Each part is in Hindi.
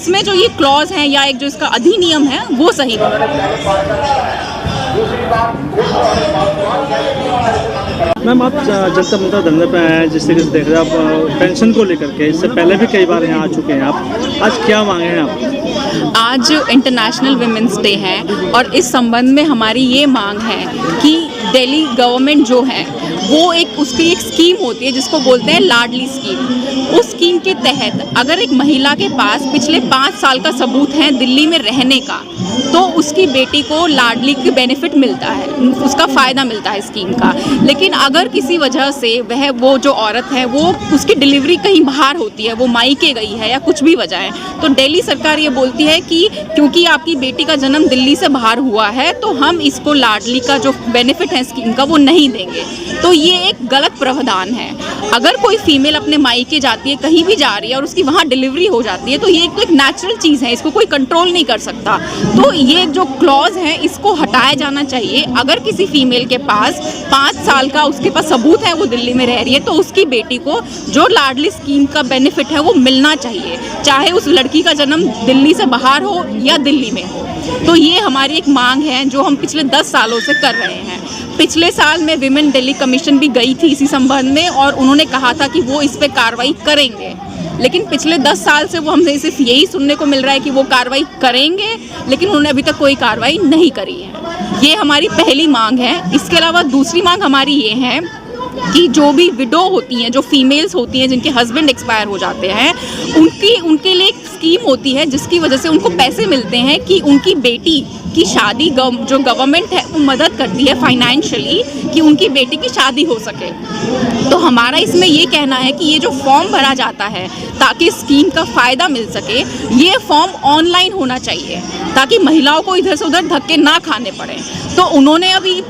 इसमें जो ये क्लॉज है या एक जो इसका अधिनियम है वो सही नहीं है। मैम, आप जनता मुद्दा धरने पे आए हैं, जिस तरीके से देख रहे हैं आप पेंशन को लेकर के, इससे पहले भी कई बार यहाँ आ चुके हैं आप। आज क्या मांगे हैं आप? आज इंटरनेशनल विमेंस डे है और इस संबंध में हमारी ये मांग है कि दिल्ली गवर्नमेंट जो है वो उसकी एक स्कीम होती है जिसको बोलते हैं लाडली स्कीम। उस स्कीम के तहत अगर एक महिला के पास पिछले 5 साल का सबूत है दिल्ली में रहने का, तो उसकी बेटी को लाडली की बेनिफिट मिलता है, उसका फ़ायदा मिलता है स्कीम का। लेकिन अगर किसी वजह से वो जो औरत है वो उसकी डिलीवरी कहीं बाहर होती है, वो मायके गई है या कुछ भी वजह है, तो दिल्ली सरकार ये बोलती है कि क्योंकि आपकी बेटी का जन्म दिल्ली से बाहर हुआ है तो हम इसको लाडली का जो बेनिफिट है स्कीम का वो नहीं देंगे। तो ये एक गलत प्रावधान है। अगर कोई फीमेल अपने मायके जाती है, कहीं भी जा रही है और उसकी वहाँ डिलीवरी हो जाती है, तो ये एक नेचुरल चीज़ है, इसको कोई कंट्रोल नहीं कर सकता। तो ये जो क्लॉज है इसको हटाया जाना चाहिए। अगर किसी फीमेल के पास 5 साल का उसके पास सबूत है, वो दिल्ली में रह रही है, तो उसकी बेटी को जो लाडली स्कीम का बेनिफिट है वो मिलना चाहिए, चाहे उस लड़की का जन्म दिल्ली से बाहर हो या दिल्ली में हो। तो ये हमारी एक मांग है जो हम पिछले 10 सालों से कर रहे हैं। पिछले साल में विमेन दिल्ली कमीशन भी गई थी इसी संबंध में और उन्होंने कहा था कि वो इस पे कार्रवाई करेंगे, लेकिन पिछले 10 साल से वो हमसे सिर्फ यही सुनने को मिल रहा है कि वो कार्रवाई करेंगे, लेकिन उन्होंने अभी तक कोई कार्रवाई नहीं करी है। ये हमारी पहली मांग है। इसके अलावा दूसरी मांग हमारी ये है कि जो भी विडो होती हैं, जो फीमेल्स होती हैं जिनके हस्बैंड एक्सपायर हो जाते हैं, उनके लिए एक स्कीम होती है जिसकी वजह से उनको पैसे मिलते हैं कि उनकी बेटी की शादी जो गवर्नमेंट है वो मदद करती है फाइनेंशियली कि उनकी बेटी की शादी हो सके। तो हमारा इसमें ये कहना है कि ये जो फॉर्म भरा जाता है ताकि स्कीम का फ़ायदा मिल सके, ये फॉर्म ऑनलाइन होना चाहिए ताकि महिलाओं को इधर से उधर धक्के ना खाने पड़े। तो उन्होंने अभी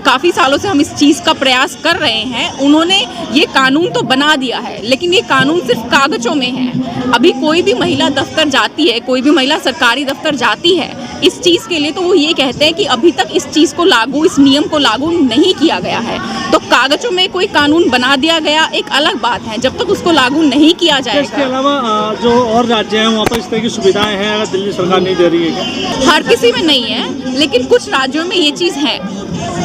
काफ़ी सालों से हम इस चीज़ का प्रयास कर रहे हैं, उन्होंने ये कानून तो बना दिया है, लेकिन ये कानून सिर्फ कागज़ों में है। अभी कोई भी महिला दफ्तर जाती है, कोई भी महिला सरकारी दफ्तर जाती है इस चीज़ के लिए, तो वो ये कहते हैं कि अभी तक इस चीज़ को लागू, इस नियम को लागू नहीं किया गया है। तो कागज़ों में कोई कानून बना दिया गया एक अलग बात है, जब तक उसको लागू नहीं किया जाएगा। इसके अलावा जो और राज्य हैं वहाँ पर इस तरह की सुविधाएं हैं, अगर दिल्ली सरकार नहीं दे रही है क्या? हर किसी में नहीं है, लेकिन कुछ राज्यों में ये चीज़ है।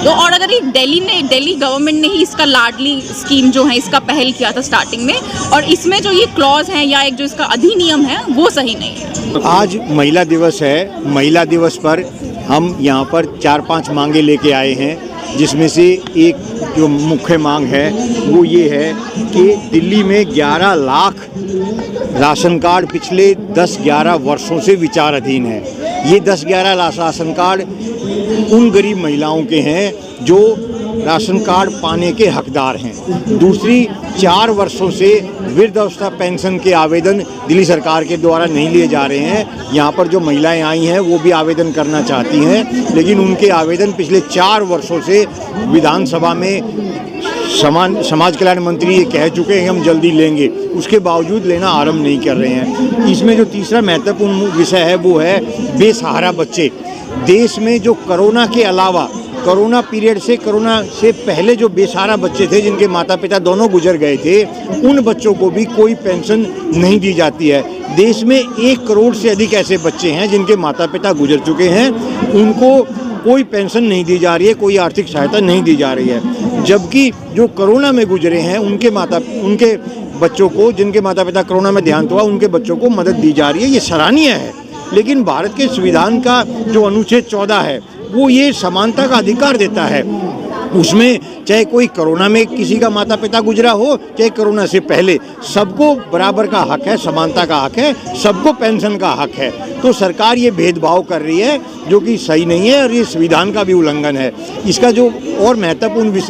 तो और अगर दिल्ली गवर्नमेंट ने ही इसका लाडली स्कीम जो है इसका पहल किया था स्टार्टिंग में, और इसमें जो ये क्लॉज है या एक जो इसका अधिनियम है वो सही नहीं है। आज महिला दिवस है। महिला दिवस पर हम यहाँ पर 4-5 मांगे लेके आए हैं, जिसमें से एक जो मुख्य मांग है वो ये है कि दिल्ली में 11 लाख राशन कार्ड पिछले 10-11 वर्षों से विचाराधीन है। ये 10-11 राशन कार्ड उन गरीब महिलाओं के हैं जो राशन कार्ड पाने के हकदार हैं। दूसरी, 4 वर्षों से वृद्धावस्था पेंशन के आवेदन दिल्ली सरकार के द्वारा नहीं लिए जा रहे हैं। यहाँ पर जो महिलाएं आई हैं वो भी आवेदन करना चाहती हैं, लेकिन उनके आवेदन पिछले 4 वर्षों से विधानसभा में समाज कल्याण मंत्री ये कह चुके हैं हम जल्दी लेंगे, उसके बावजूद लेना आरंभ नहीं कर रहे हैं। इसमें जो तीसरा महत्वपूर्ण विषय है वो है बेसहारा बच्चे। देश में जो कोरोना के अलावा कोरोना पीरियड से, कोरोना से पहले जो बेसहारा बच्चे थे जिनके माता पिता दोनों गुजर गए थे, उन बच्चों को भी कोई पेंशन नहीं दी जाती है। देश में 1 करोड़ से अधिक ऐसे बच्चे हैं जिनके माता पिता गुजर चुके हैं, उनको कोई पेंशन नहीं दी जा रही है, कोई आर्थिक सहायता नहीं दी जा रही है। जबकि जो कोरोना में गुजरे हैं उनके बच्चों को, जिनके माता पिता कोरोना में देहांत हुआ, उनके बच्चों को मदद दी जा रही है। ये सराहनीय है। लेकिन भारत के संविधान का जो अनुच्छेद 14 है वो ये समानता का अधिकार देता है। उसमें चाहे कोई कोरोना में किसी का माता पिता गुजरा हो, चाहे कोरोना से पहले, सबको बराबर का हक है, समानता का हक है, सबको पेंशन का हक है। तो सरकार ये भेदभाव कर रही है जो कि सही नहीं है और ये संविधान का भी उल्लंघन है। इसका जो और महत्वपूर्ण विषय